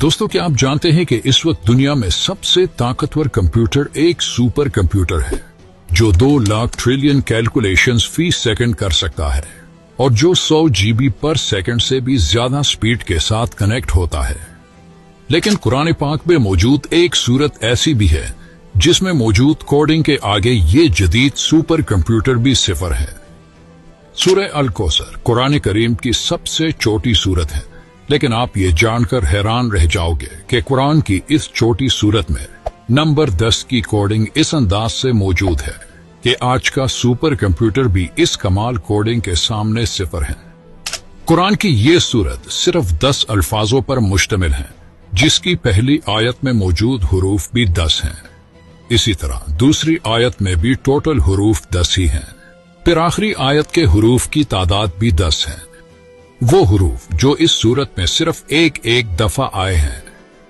दोस्तों, क्या आप जानते हैं कि इस वक्त दुनिया में सबसे ताकतवर कंप्यूटर एक सुपर कंप्यूटर है जो 2 लाख ट्रिलियन कैलकुलेशंस फी सेकंड कर सकता है और जो 100 GB पर सेकंड से भी ज्यादा स्पीड के साथ कनेक्ट होता है। लेकिन कुरान पाक में मौजूद एक सूरत ऐसी भी है जिसमें मौजूद कोडिंग के आगे ये जदीद सुपर कंप्यूटर भी सिफर है। सूरह अल कौसर कुरान करीम की सबसे छोटी सूरत है, लेकिन आप ये जानकर हैरान रह जाओगे कि कुरान की इस छोटी सूरत में नंबर 10 की कोडिंग इस अंदाज से मौजूद है कि आज का सुपर कंप्यूटर भी इस कमाल कोडिंग के सामने सिफर है। कुरान की ये सूरत सिर्फ 10 अल्फाजों पर मुश्तमिल है, जिसकी पहली आयत में मौजूद हुरूफ भी 10 हैं। इसी तरह दूसरी आयत में भी टोटल हुरूफ 10 ही हैं। फिर आखिरी आयत के हुरूफ की तादाद भी 10 है। वो हुरूफ जो इस सूरत में सिर्फ एक दफा आए हैं,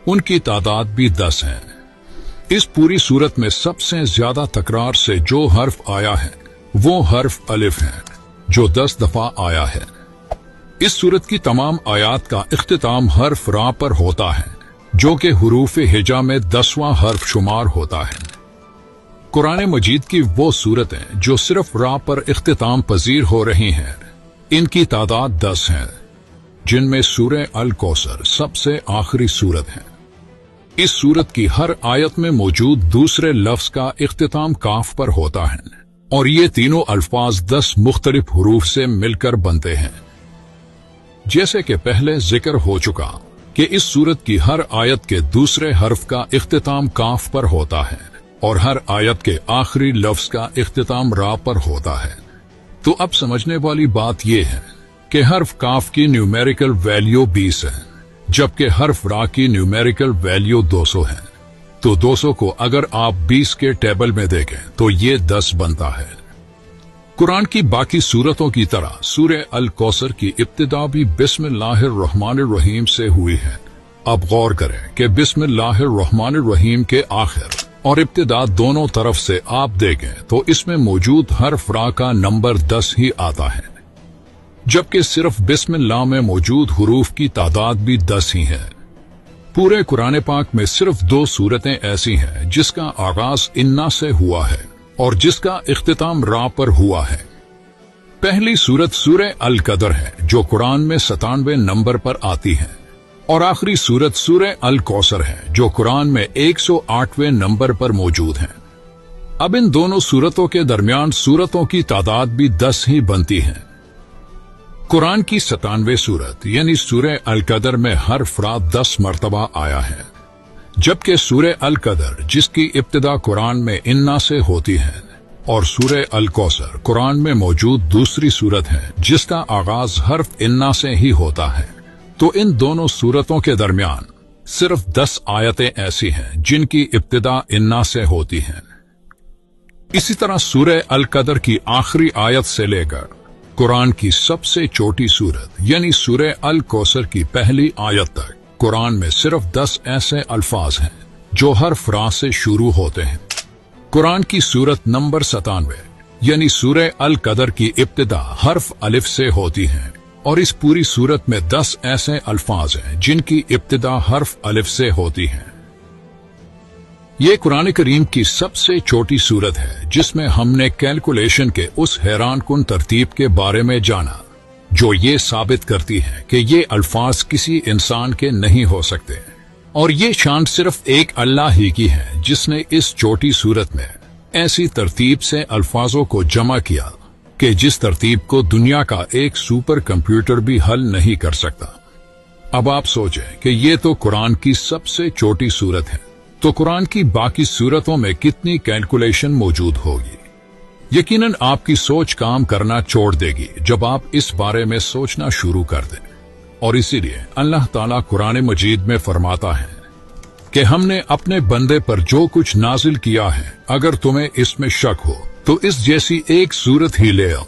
उनकी तादाद भी 10 है। इस पूरी सूरत में सबसे ज्यादा तकरार से जो हर्फ आया है वो हर्फ अलिफ है, जो 10 दफा आया है। इस सूरत की तमाम आयात का इख्तिताम हर्फ रा पर होता है, जो कि हुरूफ हिजा में 10वां हर्फ शुमार होता है। कुरान मजीद की वो सूरतें जो सिर्फ रा पर इख्तिताम पजीर हो रही हैं, इनकी तादाद 10 है, जिनमें सूरह अल कौसर सबसे आखिरी सूरत है। इस सूरत की हर आयत में मौजूद दूसरे लफ्ज का इख्तिताम काफ पर होता है और ये तीनों अल्फाज 10 मुख्तलिफ हुरूफ से मिलकर बनते हैं। जैसे कि पहले जिक्र हो चुका कि इस सूरत की हर आयत के दूसरे हर्फ का इख्तिताम काफ पर होता है और हर आयत के आखिरी लफ्ज का इख्तिताम रा पर होता है। तो अब समझने वाली बात यह है कि हर्फ काफ की न्यूमेरिकल वैल्यू 20 है, जबकि हर्फ रा की न्यूमेरिकल वैल्यू 200 है। तो 200 को अगर आप 20 के टेबल में देखें तो ये 10 बनता है। कुरान की बाकी सूरतों की तरह सूरह अल कौसर की इब्तिदा भी बिस्मिल्लाहिर्रहमानिर्रहीम से हुई है। अब गौर करें कि बिस्मिल्लाहिर्रहमानिर्रहीम के आखिर और इब्तिदा दोनों तरफ से आप देखें तो इसमें मौजूद हर्फ रा का नंबर 10 ही आता है, जबकि सिर्फ बिस्मिल्लाह में मौजूद हुरूफ की तादाद भी 10 ही है। पूरे कुरान पाक में सिर्फ 2 सूरतें ऐसी हैं जिसका आगाज इन्ना से हुआ है और जिसका इख्तिताम रा पर हुआ है। पहली सूरत सूरह अल कदर है, जो कुरान में 97 नंबर पर आती है, और आखिरी सूरत सूरह अल कौसर है, जो कुरान में 108वें नंबर पर मौजूद है। अब इन दोनों सूरतों के दरमियान सूरतों की तादाद भी 10 ही बनती है। कुरान की 97वें सूरत यानी सूरह अल कदर में हर्फ रा 10 मरतबा आया है, जबकि सूरह अल कदर जिसकी इब्तिदा कुरान में इन्ना से होती है और सूरह अल कौसर कुरान में मौजूद दूसरी सूरत है जिसका आगाज हर्फ इन्ना से ही होता है। तो इन दोनों सूरतों के दरमियान सिर्फ 10 आयतें ऐसी हैं जिनकी इब्तिदा इन्ना से होती हैं। इसी तरह सूरह अल कदर की आखिरी आयत से लेकर कुरान की सबसे छोटी सूरत यानी सूरह अल कौसर की पहली आयत तक कुरान में सिर्फ 10 ऐसे अल्फाज हैं जो हर्फ रा से शुरू होते हैं। कुरान की सूरत नंबर 97 यानी सूरह अल कदर की इब्तिदा हर्फ अलिफ से होती है और इस पूरी सूरत में 10 ऐसे अल्फाज हैं जिनकी इब्तिदा हर्फ अलिफ से होती है। ये कुरान करीम की सबसे छोटी सूरत है जिसमें हमने कैलकुलेशन के उस हैरानकुन तरतीब के बारे में जाना जो ये साबित करती है कि ये अल्फाज किसी इंसान के नहीं हो सकते, और ये शान सिर्फ एक अल्लाह ही की है जिसने इस छोटी सूरत में ऐसी तरतीब से अल्फाजों को जमा किया कि जिस तरतीब को दुनिया का एक सुपर कंप्यूटर भी हल नहीं कर सकता। अब आप सोचें कि ये तो कुरान की सबसे छोटी सूरत है, तो कुरान की बाकी सूरतों में कितनी कैलकुलेशन मौजूद होगी। यकीनन आपकी सोच काम करना छोड़ देगी जब आप इस बारे में सोचना शुरू कर दें। और इसीलिए अल्लाह ताला कुरान मजीद में फरमाता है कि हमने अपने बंदे पर जो कुछ नाजिल किया है, अगर तुम्हें इसमें शक हो तो इस जैसी एक सूरत ही ले आओ